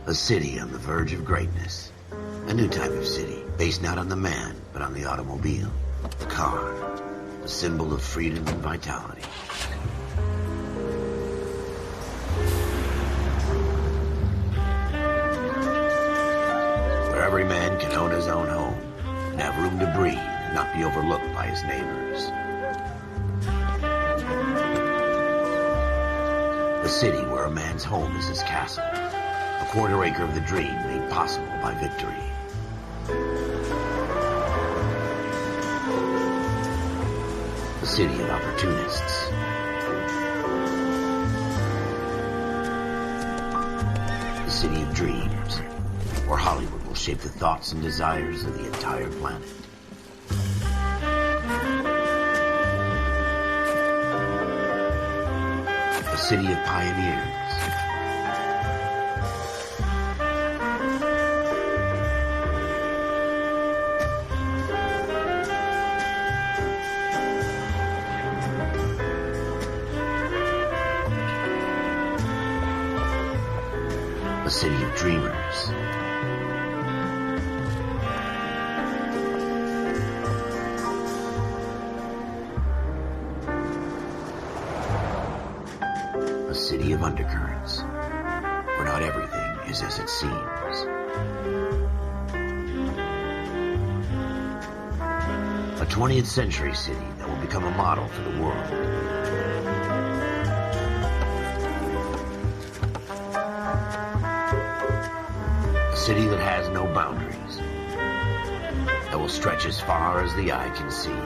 A city on the verge of greatness. A new type of city, based not on the man, but on the automobile. The car. The symbol of freedom and vitality. Where every man can own his own home, and have room to breathe, and not be overlooked by his neighbors. A city where a man's home is his castle. A quarter acre of the dream made possible by victory. A city of opportunists. A city of dreams, where Hollywood will shape the thoughts and desires of the entire planet. A city of pioneers. A city of dreamers. A city of undercurrents, where not everything is as it seems. A 20th century city that will become a model for the world. A city that has no boundaries, that will stretch as far as the eye can see.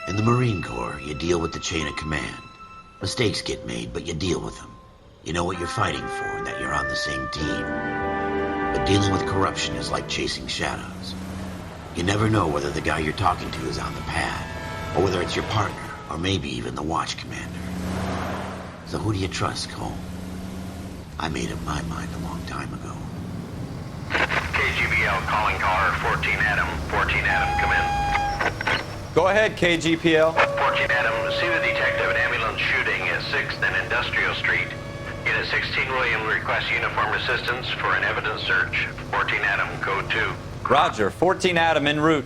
In the Marine Corps, you deal with the chain of command. Mistakes get made, but you deal with them. You know what you're fighting for and that you're on the same team. But dealing with corruption is like chasing shadows. You never know whether the guy you're talking to is on the pad, or whether it's your partner, or maybe even the watch commander. So who do you trust, Cole? I made up my mind a long time ago. KGBL calling caller 14 Adam. 14 Adam, come in. Go ahead, KGPL. 14 Adam, see the detective at ambulance shooting at 6th and Industrial Street. Unit 16 William requests uniform assistance for an evidence search. 14 Adam, code 2. Roger, 14 Adam en route.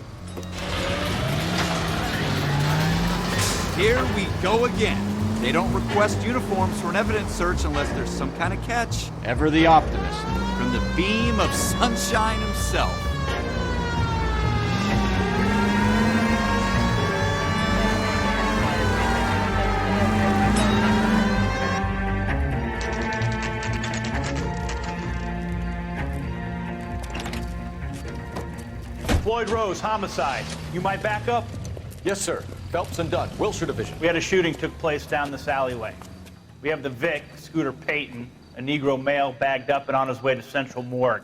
Here we go again. They don't request uniforms for an evidence search unless there's some kind of catch. Ever the optimist. From the beam of sunshine himself. Floyd Rose, homicide. You might back up? Yes, sir. Phelps and Dunn, Wilshire Division. We had a shooting took place down this alleyway. We have the Vic, Scooter Payton, a Negro male bagged up and on his way to Central Morgue.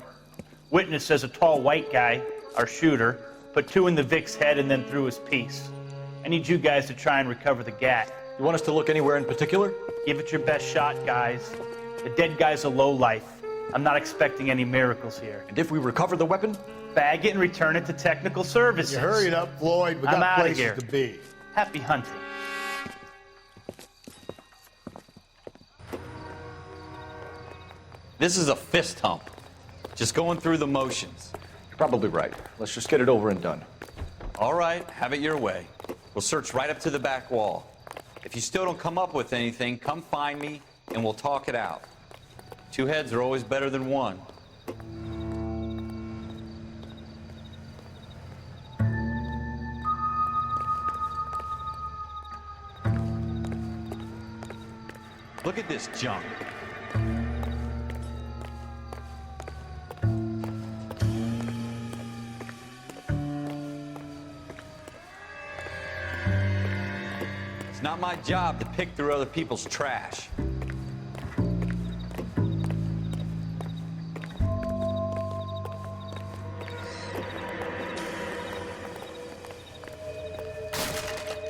Witness says a tall white guy, our shooter, put 2 in the Vic's head and then threw his piece. I need you guys to try and recover the gat. You want us to look anywhere in particular? Give it your best shot, guys. The dead guy's a lowlife. I'm not expecting any miracles here. And if we recover the weapon? Bag it and return it to technical services. You hurry it up, Floyd. We I'm got outta places here. to be. Happy hunting. This is a fist hump. Just going through the motions. You're probably right. Let's just get it over and done. All right, have it your way. We'll search right up to the back wall. If you still don't come up with anything, come find me and we'll talk it out. 2 heads are always better than 1. Look at this junk. It's not my job to pick through other people's trash.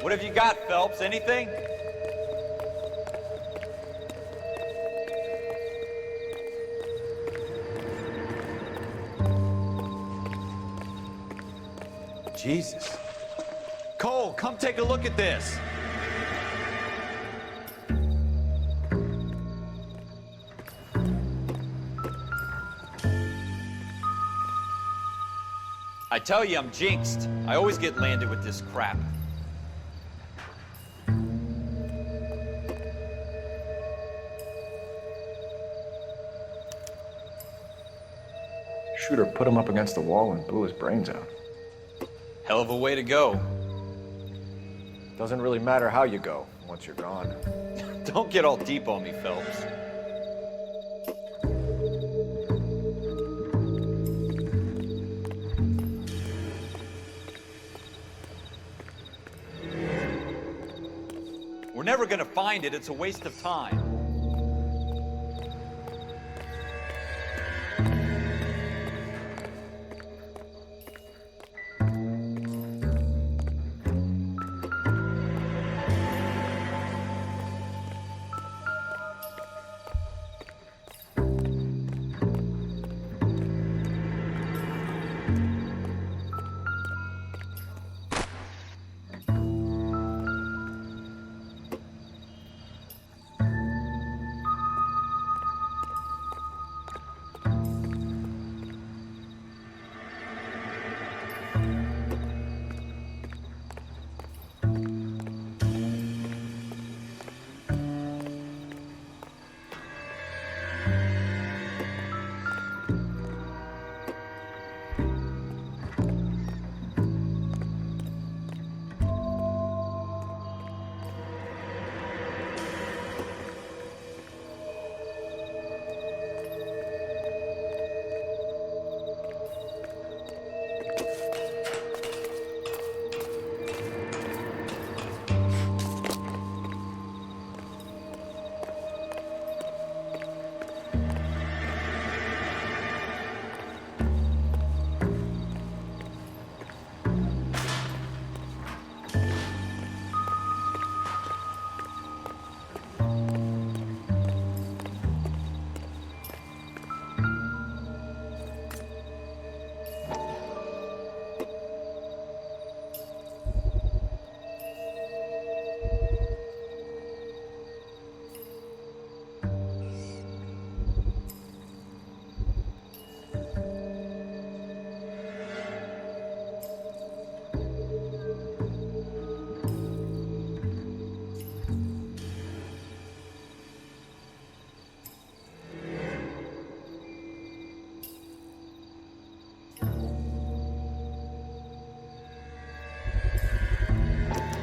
What have you got, Phelps? Anything? Jesus. Cole, come take a look at this. I tell you, I'm jinxed. I always get landed with this crap. Shooter put him up against the wall and blew his brains out. Hell of a way to go. Doesn't really matter how you go once you're gone. Don't get all deep on me, Phelps. We're never gonna find it. It's a waste of time.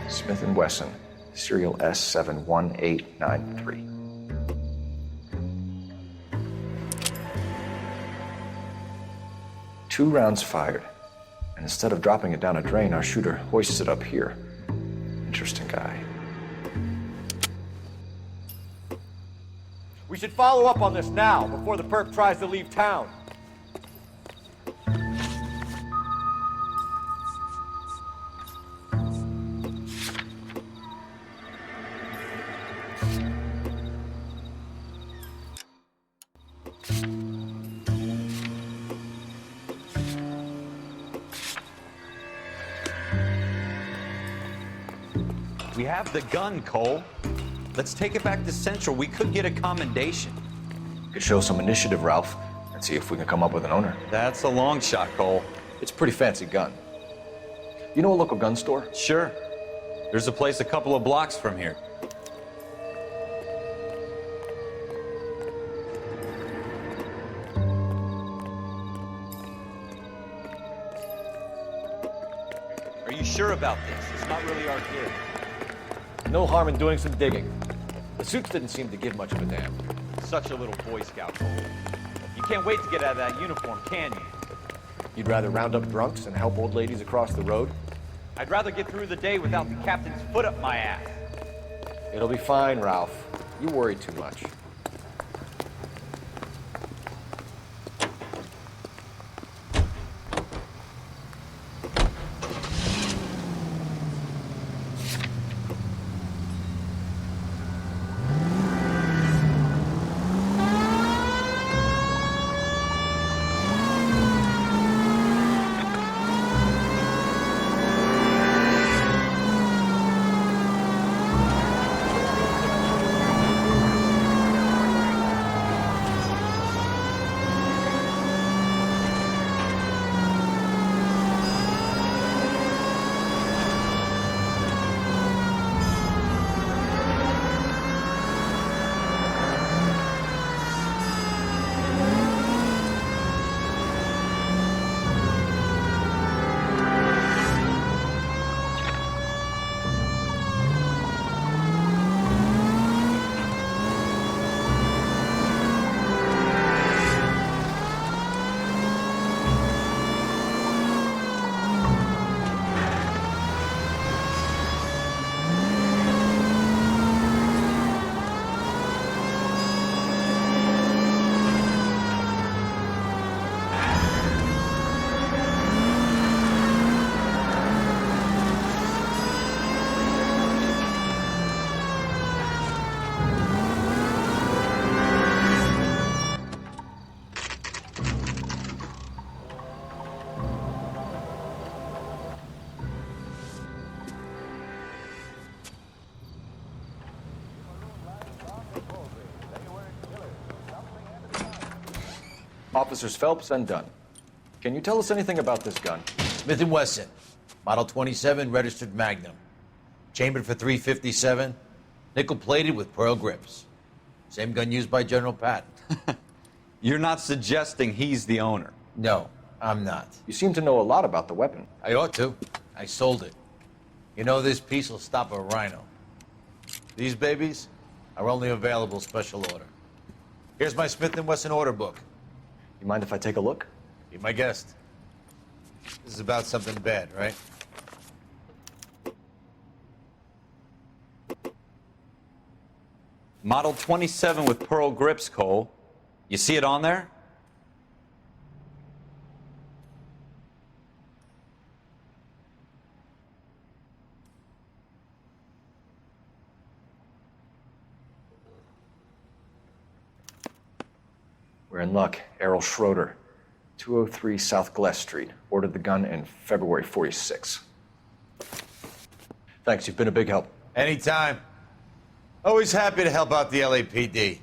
Smith & Wesson, serial S71893. Two rounds fired, and instead of dropping it down a drain, our shooter hoists it up here. Interesting guy. We should follow up on this now, before the perp tries to leave town. We have the gun, Cole. Let's take it back to Central. We could get a commendation. Could show some initiative, Ralph, and see if we can come up with an owner. That's a long shot, Cole. It's a pretty fancy gun. You know a local gun store? Sure. There's a place a couple of blocks from here. Are you sure about this? It's not really our gig. No harm in doing some digging. The suits didn't seem to give much of a damn. Such a little Boy Scout, Cole. You can't wait to get out of that uniform, can you? You'd rather round up drunks and help old ladies across the road? I'd rather get through the day without the captain's foot up my ass. It'll be fine, Ralph. You worry too much. Officers Phelps and Dunn. Can you tell us anything about this gun? Smith & Wesson, Model 27, registered Magnum. Chambered for .357, nickel-plated with pearl grips. Same gun used by General Patton. You're not suggesting he's the owner? No, I'm not. You seem to know a lot about the weapon. I ought to. I sold it. You know, this piece will stop a rhino. These babies are only available special order. Here's my Smith & Wesson order book. You mind if I take a look? Be my guest. This is about something bad, right? Model 27 with pearl grips, Cole. You see it on there? We're in luck. Errol Schroeder, 203 South Glass Street. Ordered the gun in February '46. Thanks, you've been a big help. Anytime. Always happy to help out the LAPD.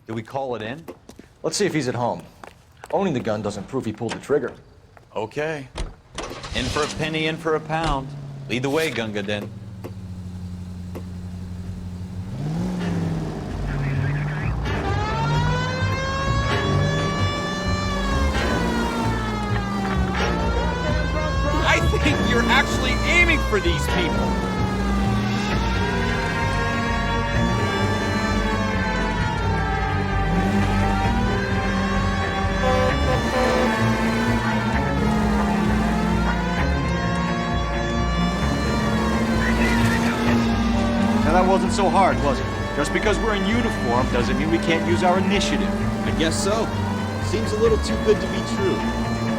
Do we call it in? Let's see if he's at home. Owning the gun doesn't prove he pulled the trigger. Okay. In for a penny, in for a pound. Lead the way, Gunga Din. I think you're actually aiming for these people. Now that wasn't so hard, was it? Just because we're in uniform doesn't mean we can't use our initiative. I guess so. Seems a little too good to be true.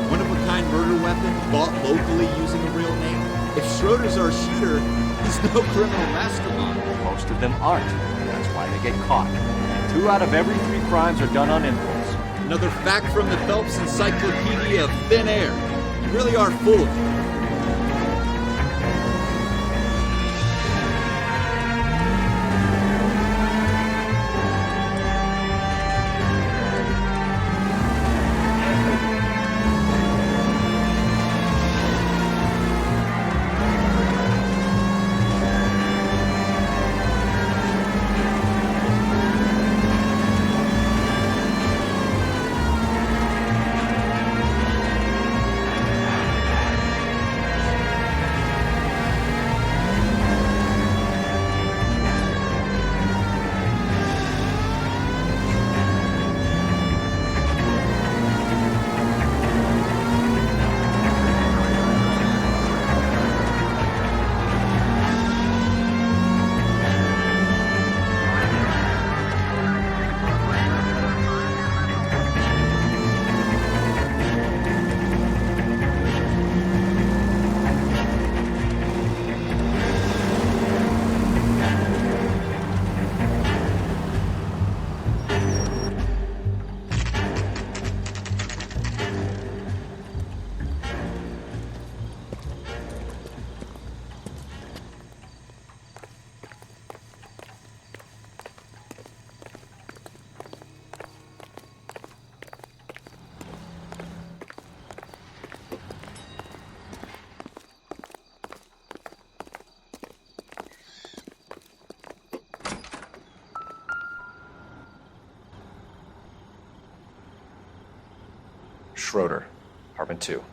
One-of-a-kind murder weapon bought locally using a real name. If Schroeder's our shooter, he's no criminal mastermind. Most of them aren't. That's why they get caught. And 2 out of every 3 crimes are done on impulse. Another fact from the Phelps Encyclopedia of Thin Air. You really are full of it. Schroeder, apartment 2.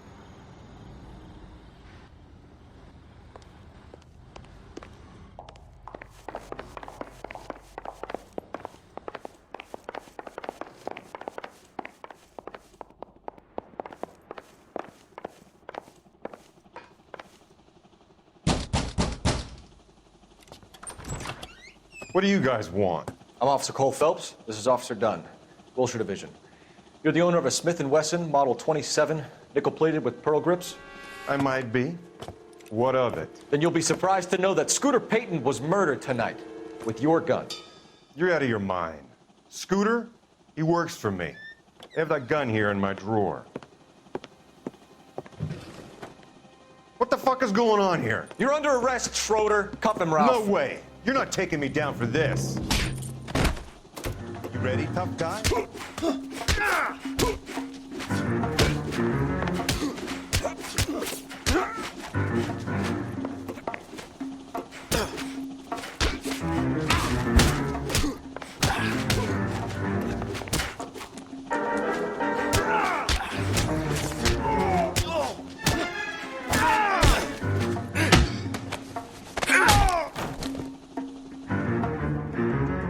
What do you guys want? I'm Officer Cole Phelps. This is Officer Dunn, Wilshire Division. You're the owner of a Smith & Wesson Model 27, nickel-plated with pearl grips? I might be. What of it? Then you'll be surprised to know that Scooter Payton was murdered tonight with your gun. You're out of your mind. Scooter? He works for me. I have that gun here in my drawer. What the fuck is going on here? You're under arrest, Schroeder. Cuff him, Ralph. No way. You're not taking me down for this. You ready, tough guy?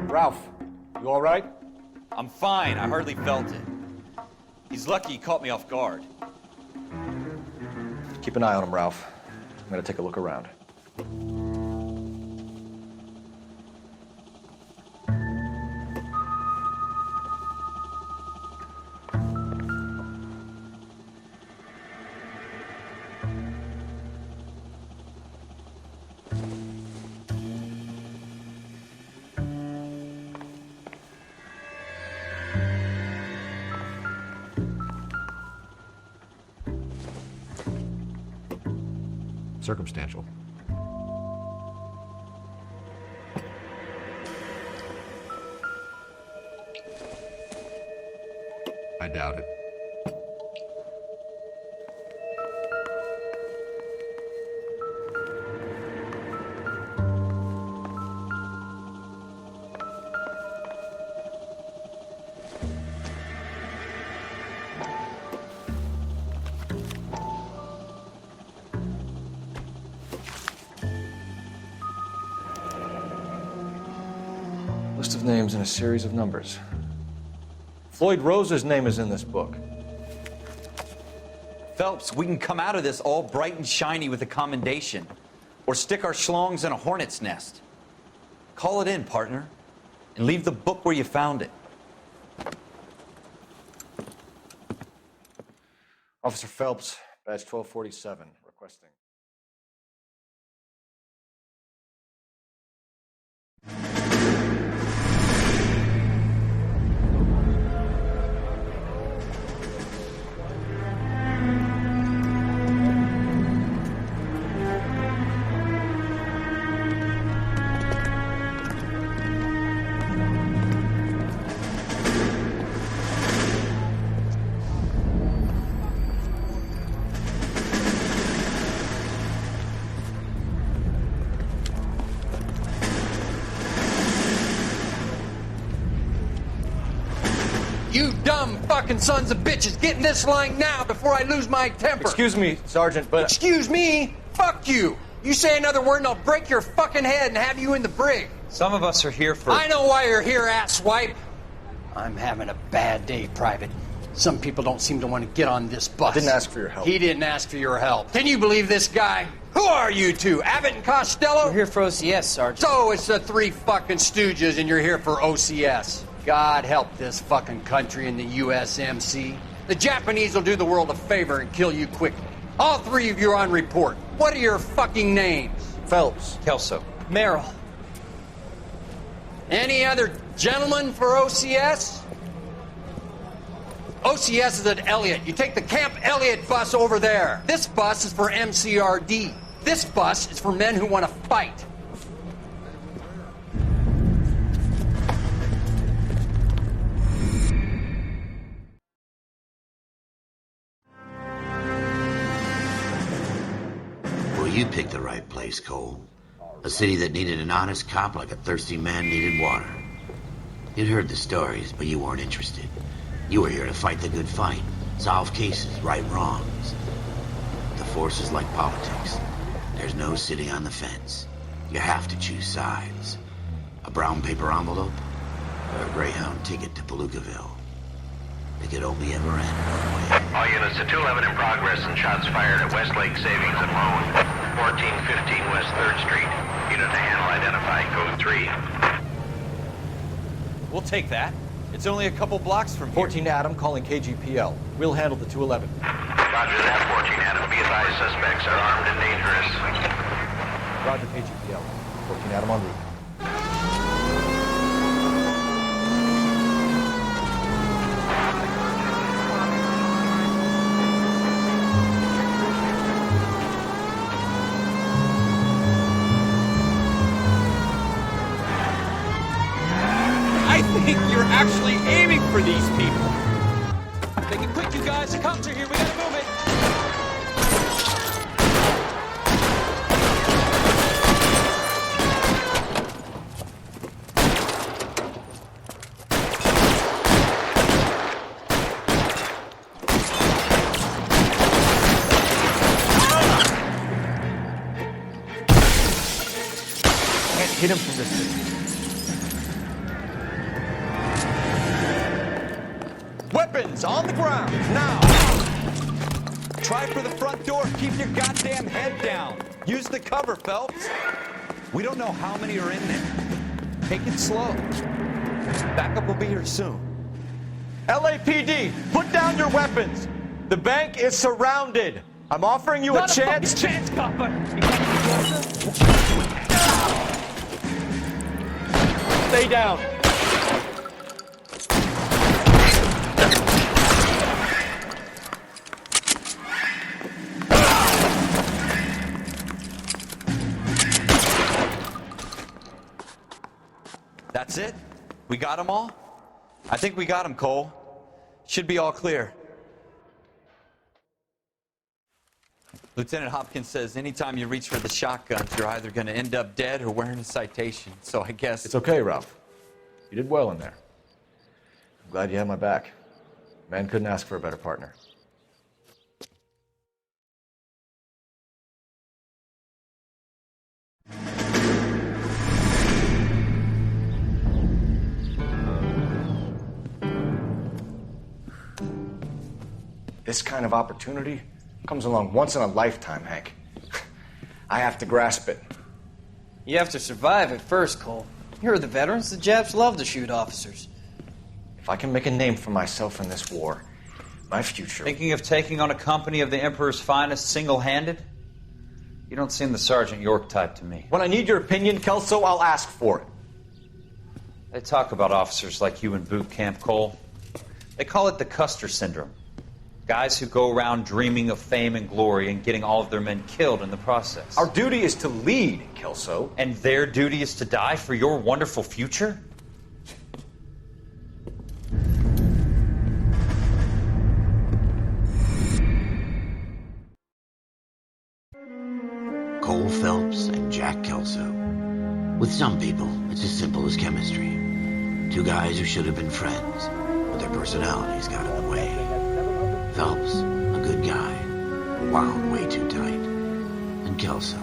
Ralph, you all right? I'm fine. I hardly felt it. He's lucky he caught me off guard. Keep an eye on him, Ralph. I'm gonna take a look around. Circumstantial. I doubt it. List of names and a series of numbers. Floyd Rose's name is in this book. Phelps, we can come out of this all bright and shiny with a commendation. Or stick our schlongs in a hornet's nest. Call it in, partner. And leave the book where you found it. Officer Phelps, badge 1247, requesting. You dumb fucking sons of bitches, get in this line now before I lose my temper. Excuse me, Sergeant, but... Excuse me? Fuck you. You say another word and I'll break your fucking head and have you in the brig. Some of us are here for... I know why you're here, asswipe. I'm having a bad day, Private. Some people don't seem to want to get on this bus. I didn't ask for your help. He didn't ask for your help. Can you believe this guy? Who are you two? Abbott and Costello? We're here for OCS, Sergeant. So it's the three fucking stooges and you're here for OCS. God help this fucking country and the USMC. The Japanese will do the world a favor and kill you quickly. All three of you are on report. What are your fucking names? Phelps. Kelso. Merrill. Any other gentlemen for OCS? OCS is at Elliott. You take the Camp Elliott bus over there. This bus is for MCRD. This bus is for men who want to fight. Well, you picked the right place, Cole. A city that needed an honest cop like a thirsty man needed water. You'd heard the stories, but you weren't interested. You were here to fight the good fight, solve cases, right wrongs. The force is like politics. There's no sitting on the fence. You have to choose sides. A brown paper envelope, or a Greyhound ticket to Palookaville. It could only ever end one way. All units to 211 in progress and shots fired at Westlake Savings and Loan, 1415 West 3rd Street. Unit to handle identify code 3. We'll take that. It's only a couple blocks from here. 14 Adam calling KGPL. We'll handle the 211. Roger that, 14 Adam. Be advised, suspects are armed and dangerous. Roger, KGPL. 14 Adam en route. actually aiming for these people. Make it quick, you guys. The cops are here. We gotta move it. Hit him from this distance. Weapons on the ground, now! Try for the front door. Keep your goddamn head down. Use the cover, Phelps. We don't know how many are in there. Take it slow. Backup will be here soon. LAPD, put down your weapons. The bank is surrounded. I'm offering you a chance. Not a chance, copper. Stay down. That's it? We got them all? I think we got them, Cole. Should be all clear. Lieutenant Hopkins says anytime you reach for the shotguns, you're either going to end up dead or wearing a citation. So I guess... It's okay, Ralph. You did well in there. I'm glad you had my back. Man couldn't ask for a better partner. This kind of opportunity comes along once in a lifetime, Hank. I have to grasp it. You have to survive it first, Cole. Here are the veterans. The Japs love to shoot officers. If I can make a name for myself in this war, my future... Thinking of taking on a company of the Emperor's finest single-handed? You don't seem the Sergeant York type to me. When I need your opinion, Kelso, I'll ask for it. They talk about officers like you in boot camp, Cole. They call it the Custer Syndrome. Guys who go around dreaming of fame and glory and getting all of their men killed in the process. Our duty is to lead, Kelso. And their duty is to die for your wonderful future? Cole Phelps and Jack Kelso. With some people, it's as simple as chemistry. Two guys who should have been friends, but their personalities got in the way. Phelps, a good guy, wound way too tight. And Kelso,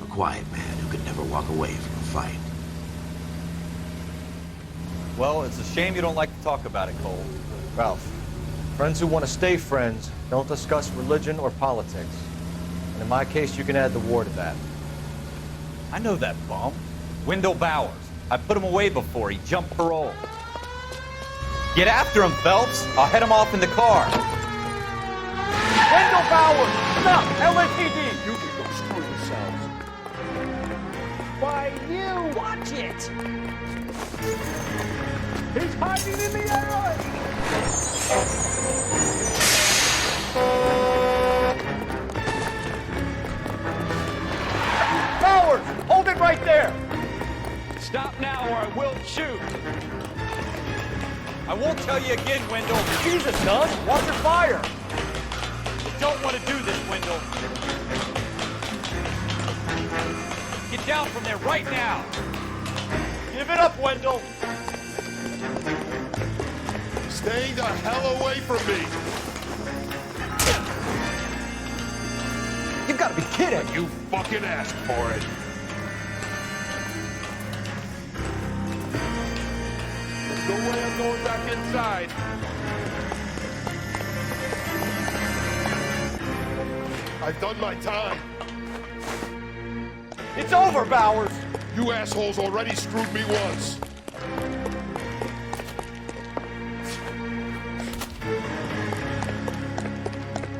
a quiet man who could never walk away from a fight. Well, it's a shame you don't like to talk about it, Cole. Ralph, friends who want to stay friends don't discuss religion or politics. And in my case, you can add the war to that. I know that bum. Wendell Bowers. I put him away before he jumped parole. Get after him, Phelps. I'll head him off in the car. Wendell Bowers! Enough! LAPD! You can go screw yourselves. Why, you! Watch it! He's hiding in the alley! Bowers! Hold it right there! Stop now or I will shoot! I won't tell you again, Wendell. Jesus, Dunn! Watch your fire! You don't want to do this, Wendell. Get down from there right now. Give it up, Wendell! Stay the hell away from me! You've got to be kidding! You fucking asked for it! There's no way I'm going back inside. I've done my time. It's over, Bowers! You assholes already screwed me once.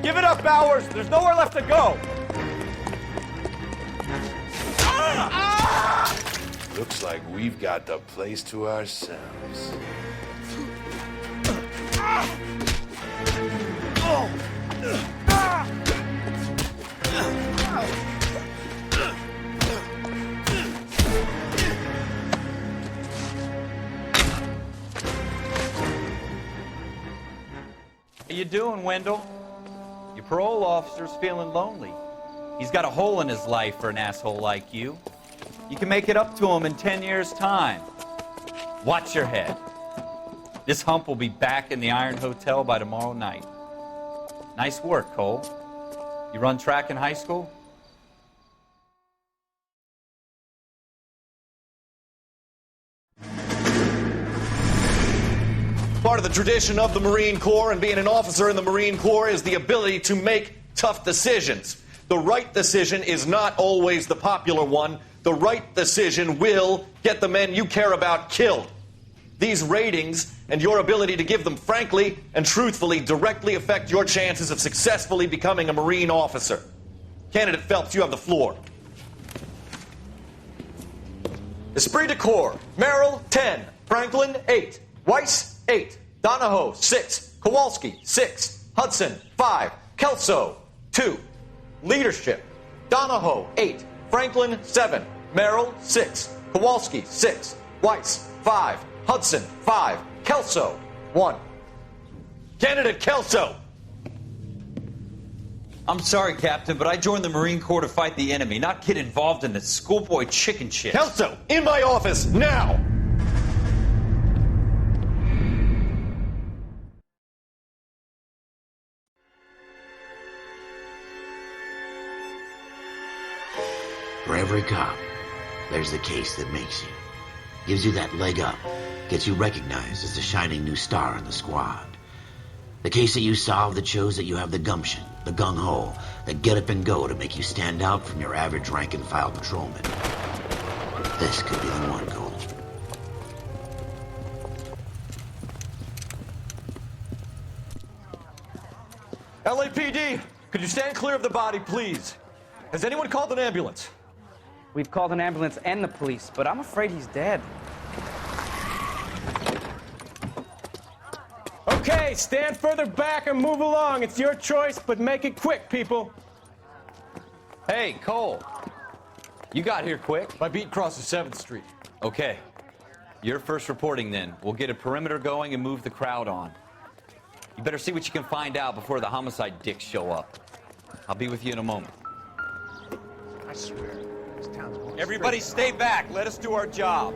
Give it up, Bowers! There's nowhere left to go! Looks like we've got the place to ourselves. doing, Wendell? Your parole officer's feeling lonely. He's got a hole in his life for an asshole like you. You can make it up to him in 10 years' time. Watch your head. This hump will be back in the Iron Hotel by tomorrow night. Nice work, Cole. You run track in high school? Part of the tradition of the Marine Corps and being an officer in the Marine Corps is the ability to make tough decisions. The right decision is not always the popular one. The right decision will get the men you care about killed. These ratings and your ability to give them frankly and truthfully directly affect your chances of successfully becoming a Marine officer. Candidate Phelps, you have the floor. Esprit de Corps, Merrill, 10. Franklin, 8. Weiss, 8. Donahoe, 6. Kowalski, 6. Hudson, 5. Kelso, 2. Leadership, Donahoe, 8. Franklin, 7. Merrill, 6. Kowalski, 6. Weiss, 5. Hudson, 5. Kelso, 1. Candidate Kelso! I'm sorry, Captain, but I joined the Marine Corps to fight the enemy, not get involved in this schoolboy chicken shit. Kelso, in my office, now! For every cop, there's the case that makes you. Gives you that leg up. Gets you recognized as the shining new star in the squad. The case that you solve that shows that you have the gumption, the gung-ho, the get up and go to make you stand out from your average rank-and-file patrolman. This could be the one, Cole. LAPD, could you stand clear of the body, please? Has anyone called an ambulance? We've called an ambulance and the police, but I'm afraid he's dead. Okay, stand further back and move along. It's your choice, but make it quick, people. Hey, Cole. You got here quick. My beat crosses 7th Street. Okay. You're first reporting then. We'll get a perimeter going and move the crowd on. You better see what you can find out before the homicide dicks show up. I'll be with you in a moment. I swear, this town's going Everybody stay back. Let us do our job.